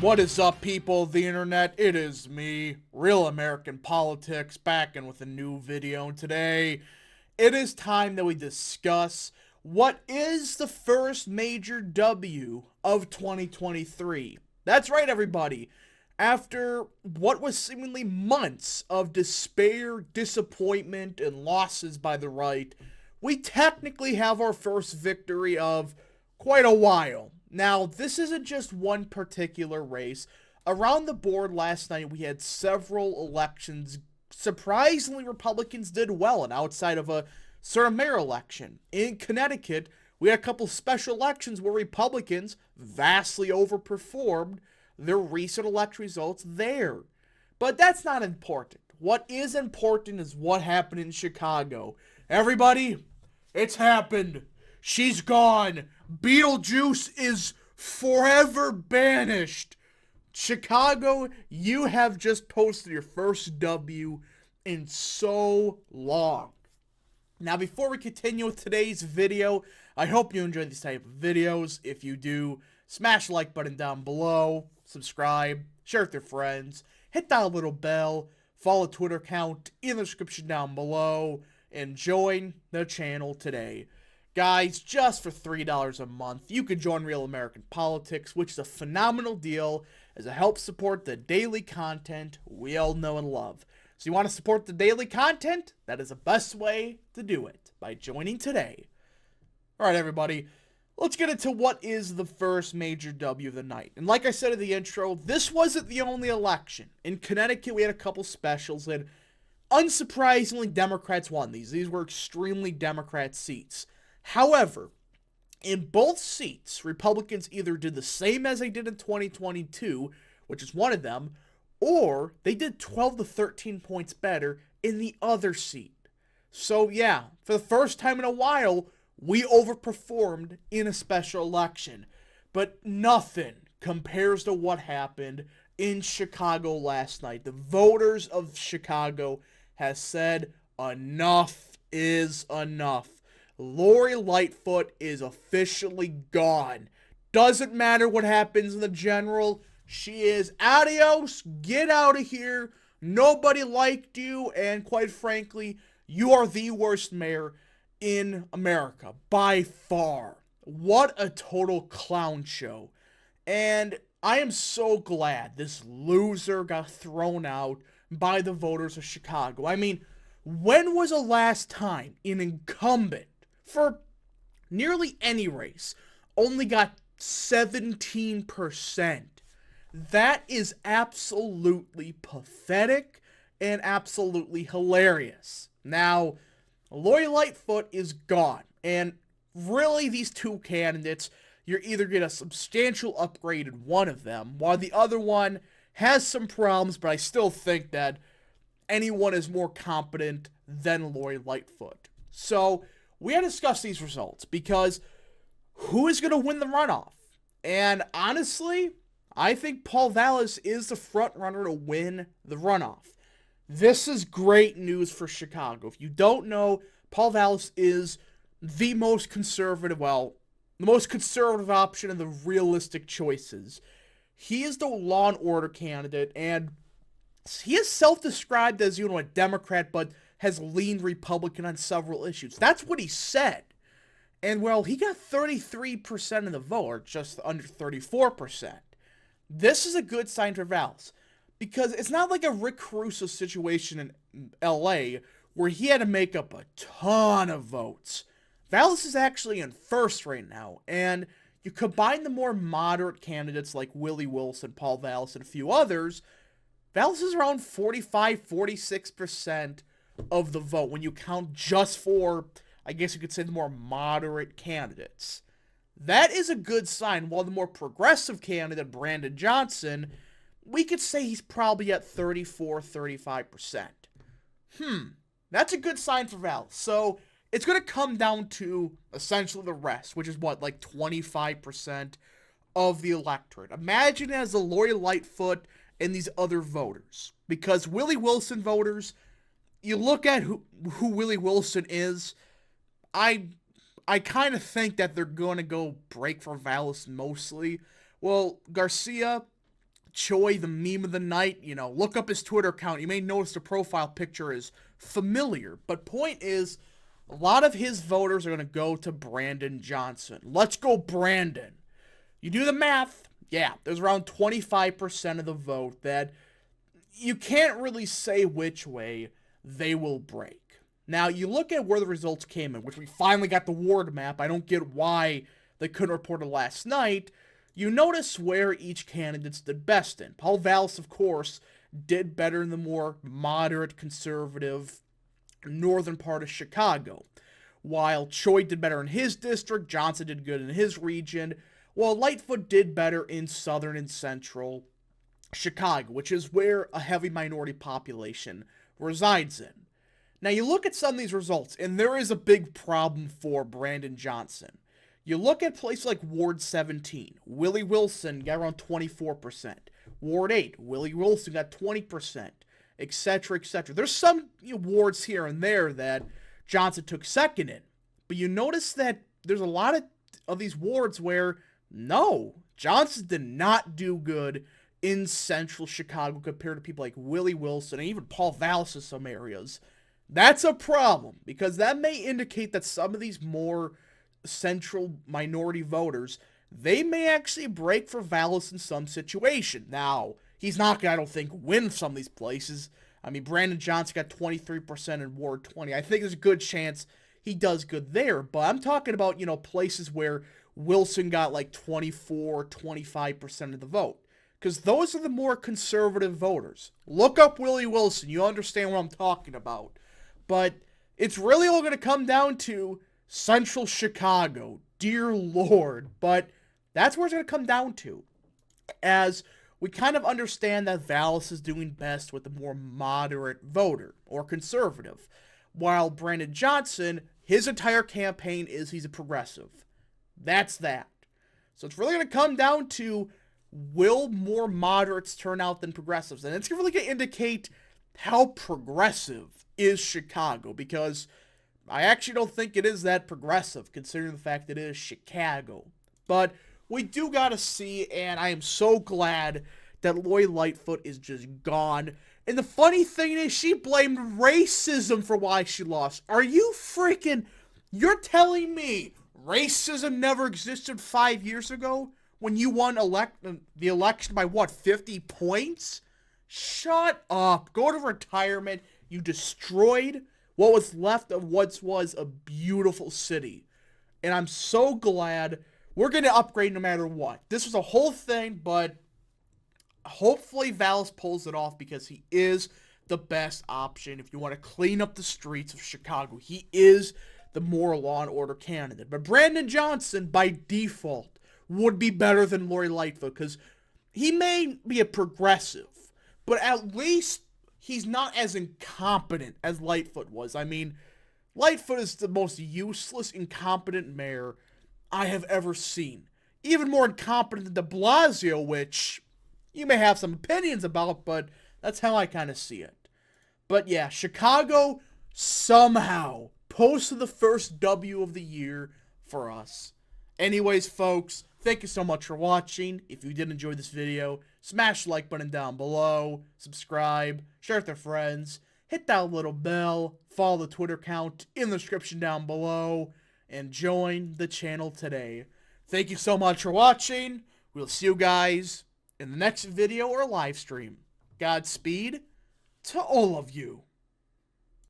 What is up, people of the internet? It is me, Real American Politics, back in with a new video. And today, it is time that we discuss what is the first major W of 2023. That's right, everybody. After what was seemingly months of despair, disappointment, and losses by the right, we technically have our first victory of quite a while. Now, this isn't just one particular race. Around the board last night, we had several elections. Surprisingly, Republicans did well, and outside of a sort of mayor election. In Connecticut, we had a couple special elections where Republicans vastly overperformed their recent election results there. But that's not important. What is important is what happened in Chicago. Everybody, it's happened. She's gone. Beetlejuice is forever banished. Chicago, you have just posted your first W in so long. Now, before we continue with today's video, I hope you enjoy these type of videos. If you do, smash the like button down below, subscribe, share with your friends, hit that little bell, follow the Twitter account in the description down below, and join the channel today. Guys, just for $3 a month, you can join Real American Politics, which is a phenomenal deal as it helps support the daily content we all know and love. So you want to support the daily content? That is the best way to do it, by joining today. Alright, everybody, let's get into what is the first major W of the night. And like I said in the intro, this wasn't the only election. In Connecticut, we had a couple specials, and unsurprisingly, Democrats won these. These were extremely Democrat seats. However, in both seats, Republicans either did the same as they did in 2022, which is one of them, or they did 12 to 13 points better in the other seat. So yeah, for the first time in a while, we overperformed in a special election. But nothing compares to what happened in Chicago last night. The voters of Chicago has said enough is enough. Lori Lightfoot is officially gone. Doesn't matter what happens in the general. She is adios. Get out of here. Nobody liked you. And quite frankly, you are the worst mayor in America. By far. What a total clown show. And I am so glad this loser got thrown out by the voters of Chicago. I mean, when was the last time an incumbent for nearly any race only got 17%? That is absolutely pathetic and absolutely hilarious. Now, Lori Lightfoot is gone, and really these two candidates, you're either get a substantial upgrade in one of them, while the other one has some problems, but I still think that anyone is more competent than Lori Lightfoot. So we had to discuss these results because who is going to win the runoff? And honestly, I think Paul Vallas is the front runner to win the runoff. This is great news for Chicago. If you don't know, Paul Vallas is the most conservative, well, the most conservative option of the realistic choices. He is the law and order candidate, and he is self-described as, a Democrat, but has leaned Republican on several issues. That's what he said. And, well, he got 33% of the vote, or just under 34%. This is a good sign for Vallas, because it's not like a Rick Caruso situation in L.A., where he had to make up a ton of votes. Vallas is actually in first right now, and you combine the more moderate candidates like Willie Wilson, Paul Vallas, and a few others, Vallas is around 45-46% of the vote when you count just for, I guess you could say, the more moderate candidates. That is a good sign, while the more progressive candidate, Brandon Johnson, we could say he's probably at 34-35%. That's a good sign for Vallas. So it's going to come down to essentially the rest, which is what, like 25% of the electorate. Imagine it as the Lori Lightfoot and these other voters. Because Willie Wilson voters, you look at who Willie Wilson is, I kind of think that they're going to go break for Vallas mostly. Well, Garcia, Choi, the meme of the night, look up his Twitter account. You may notice the profile picture is familiar. But point is, a lot of his voters are going to go to Brandon Johnson. Let's go, Brandon. You do the math. Yeah, there's around 25% of the vote that you can't really say which way they will break. Now, you look at where the results came in, which we finally got the ward map. I don't get why they couldn't report it last night. You notice where each candidate did best in. Paul Vallis, of course, did better in the more moderate, conservative, northern part of Chicago. While Choi did better in his district, Johnson did good in his region, while Lightfoot did better in southern and central Chicago, which is where a heavy minority population resides in. Now, you look at some of these results, and there is a big problem for Brandon Johnson. You look at places like Ward 17. Willie Wilson got around 24%. Ward 8, Willie Wilson got 20%, etc., etc. There's some wards here and there that Johnson took second in. But you notice that there's a lot of these wards where, no, Johnson did not do good in central Chicago compared to people like Willie Wilson and even Paul Vallis in some areas. That's a problem, because that may indicate that some of these more central minority voters, they may actually break for Vallis in some situation. Now, he's not going to, I don't think, win some of these places. I mean, Brandon Johnson got 23% in Ward 20. I think there's a good chance he does good there, but I'm talking about, places where Wilson got like 24, 25% of the vote. Because those are the more conservative voters. Look up Willie Wilson. You understand what I'm talking about. But it's really all going to come down to central Chicago. Dear Lord. But that's where it's going to come down to. As we kind of understand that Vallis is doing best with the more moderate voter or conservative. While Brandon Johnson, his entire campaign is he's a progressive. That's that. So it's really going to come down to, will more moderates turn out than progressives? And it's really going to indicate how progressive is Chicago, because I actually don't think it is that progressive, considering the fact that it is Chicago. But we do got to see, and I am so glad that Lori Lightfoot is just gone. And the funny thing is, she blamed racism for why she lost. Are you freaking... You're telling me racism never existed 5 years ago? When you won the election by, 50 points? Shut up. Go to retirement. You destroyed what was left of what was a beautiful city. And I'm so glad we're going to upgrade no matter what. This was a whole thing, but hopefully Vallis pulls it off, because he is the best option if you want to clean up the streets of Chicago. He is the more law and order candidate. But Brandon Johnson, by default, would be better than Lori Lightfoot, because he may be a progressive, but at least he's not as incompetent as Lightfoot was. I mean, Lightfoot is the most useless, incompetent mayor I have ever seen. Even more incompetent than de Blasio, which you may have some opinions about, but that's how I kind of see it. But yeah, Chicago somehow posted the first W of the year for us. Anyways, folks, thank you so much for watching. If you did enjoy this video, smash the like button down below, subscribe, share with your friends, hit that little bell, follow the Twitter account in the description down below, and join the channel today. Thank you so much for watching. We'll see you guys in the next video or live stream. Godspeed to all of you.